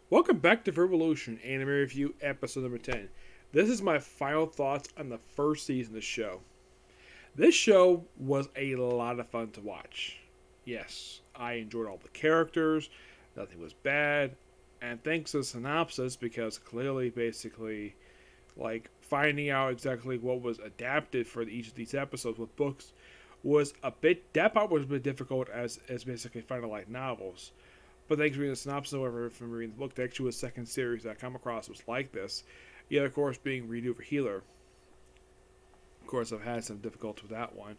Welcome back to Revolution Anime Review episode number 10. This is my final thoughts on the first season of the show. This show was a lot of fun to watch. Yes, I enjoyed all the characters, nothing was bad, and thanks to the synopsis, because clearly, basically, finding out exactly what was adapted for each of these episodes with books was that part was a bit difficult as basically finding light novels. But thanks to reading the synopsis, however, from reading the book, the actual second series that I come across was like this. The other, of course, being Redo for Healer. Of course, I've had some difficulty with that one.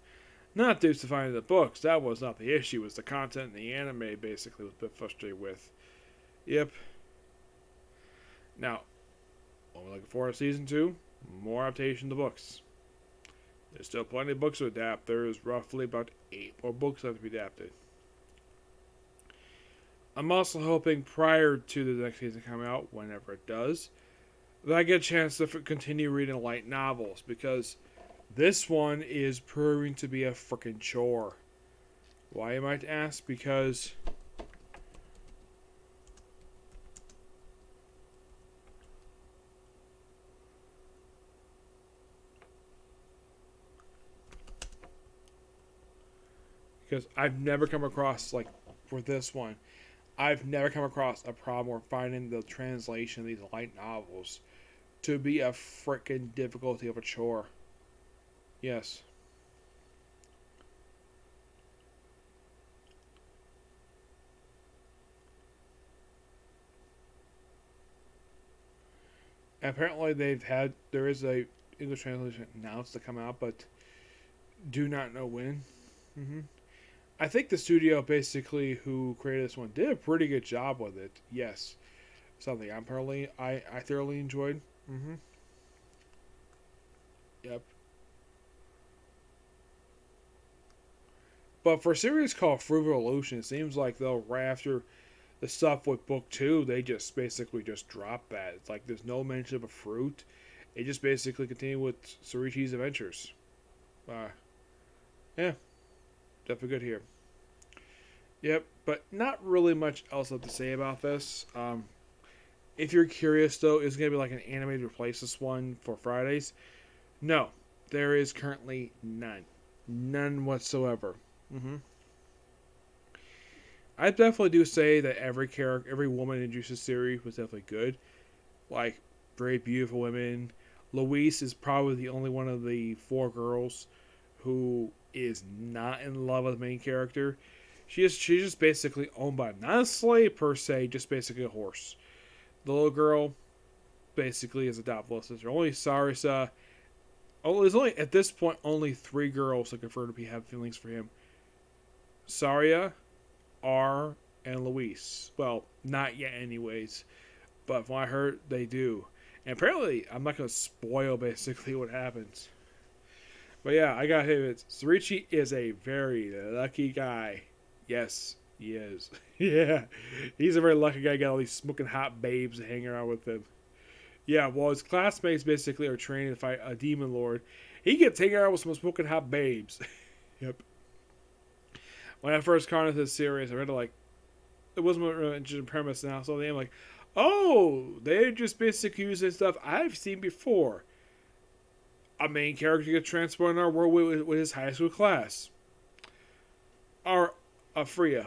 Not due to finding the books, that was not the issue. It was the content in the anime, basically, was a bit frustrated with. Yep. Now, what we're looking for in season 2, more adaptation of the books. There's still plenty of books to adapt. There's roughly about 8 more books that have to be adapted. I'm also hoping prior to the next season coming out, whenever it does, that I get a chance to continue reading light novels, because this one is proving to be a freaking chore. Why, you might ask? Because I've never come across, for this one, I've never come across a problem where finding the translation of these light novels to be a freaking difficulty of a chore. Yes. Apparently there is a English translation announced to come out, but do not know when. hmm I think the studio basically who created this one did a pretty good job with it. Yes, something I thoroughly enjoyed. Yep. But for a series called Fruit Revolution, it seems like they'll right after the stuff with book 2, they just basically just drop that. It's like there's no mention of a fruit. It just basically continue with Sorichi's adventures. Uh, yeah, definitely good here. Yep, but not really much else to say about this. If you're curious, though, is going to be like an animated replace this one for Fridays? No, there is currently none. None whatsoever. hmm I definitely do say that every character, every woman in Juice's series was definitely good. Like, very beautiful women. Louise is probably the only one of the 4 girls who is not in love with the main character. She's just basically owned by not a slave per se, just basically a horse. The little girl basically is a adopted sister. Only Sarisa. Oh, there's only at this point only 3 girls that confirm to be have feelings for him. Saria, R, and Luis. Well, not yet, anyways. But from what I heard, they do. And apparently, I'm not going to spoil basically what happens. But yeah, I got him. Sorichi is a very lucky guy. Yes, he is. Yeah, he's a very lucky guy. Got all these smoking hot babes hanging around with him. Yeah, well, his classmates basically are training to fight a demon lord. He gets hanging around with some smoking hot babes. Yep. When I first caught into this series, I read it wasn't really interesting premise now, so I'm like, oh, they're just basically using stuff I've seen before. A main character gets transported in our world with his high school class. Our Afria,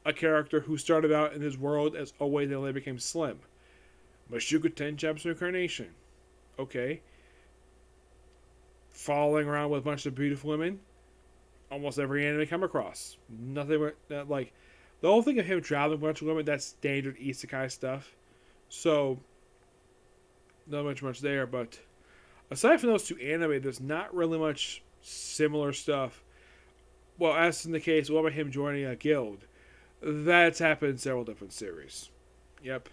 a character who started out in his world as Owe, then later became Slim. Mashuka 10 Chapters of Incarnation. Okay. Following around with a bunch of beautiful women. Almost every anime I come across. Nothing like the whole thing of him traveling with a bunch of women, that's standard isekai stuff. So not much there, but aside from those 2 anime, there's not really much similar stuff. Well, as in the case, what about him joining a guild? That's happened in several different series. Yep.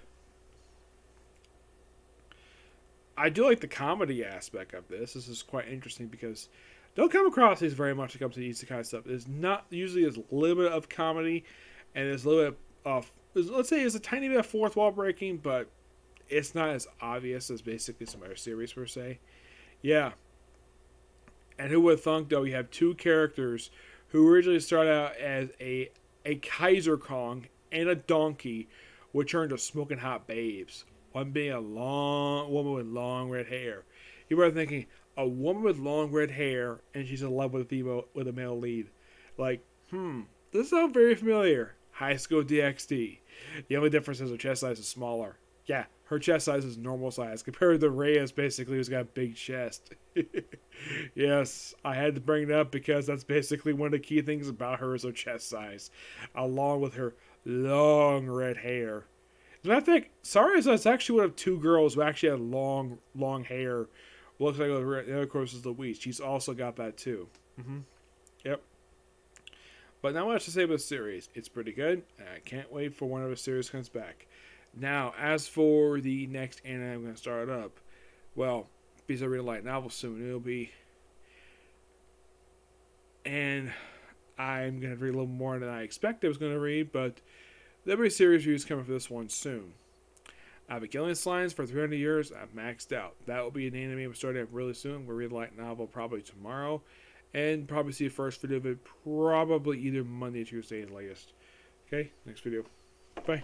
I do like the comedy aspect of this. This is quite interesting because don't come across these very much when it comes to the isekai stuff. There's not usually there's a little bit of comedy and there's a little bit of let's say there's a tiny bit of fourth wall breaking, but it's not as obvious as basically some other series per se. Yeah, and who would have thunk though? You have 2 characters who originally started out as a Kaiser Kong and a donkey would turn to smoking hot babes. One being a long woman with long red hair. You were thinking, a woman with long red hair and she's in love with a male lead. Like, this sounds very familiar. High School DxD. The only difference is her chest size is smaller. Yeah, her chest size is normal size compared to Reyes, basically, who's got a big chest. Yes, I had to bring it up because that's basically one of the key things about her is her chest size, along with her long red hair. And I think Sarah is actually one of two girls who actually had long hair. Looks like the other course is Louise. She's also got that too. Yep. But not much to say about the series. It's pretty good, and I can't wait for whenever the series comes back. Now, as for the next anime I'm going to start up, well, because I read a light novel soon, it'll be, and I'm going to read a little more than I expected I was going to read, but there'll be series reviews coming for this one soon. I've been killing slimes for 300 years. I'm maxed out. That will be an anime I'm starting up really soon. We'll read a light novel probably tomorrow, and probably see the first video of it probably either Monday or Tuesday at the latest. Okay, next video. Bye.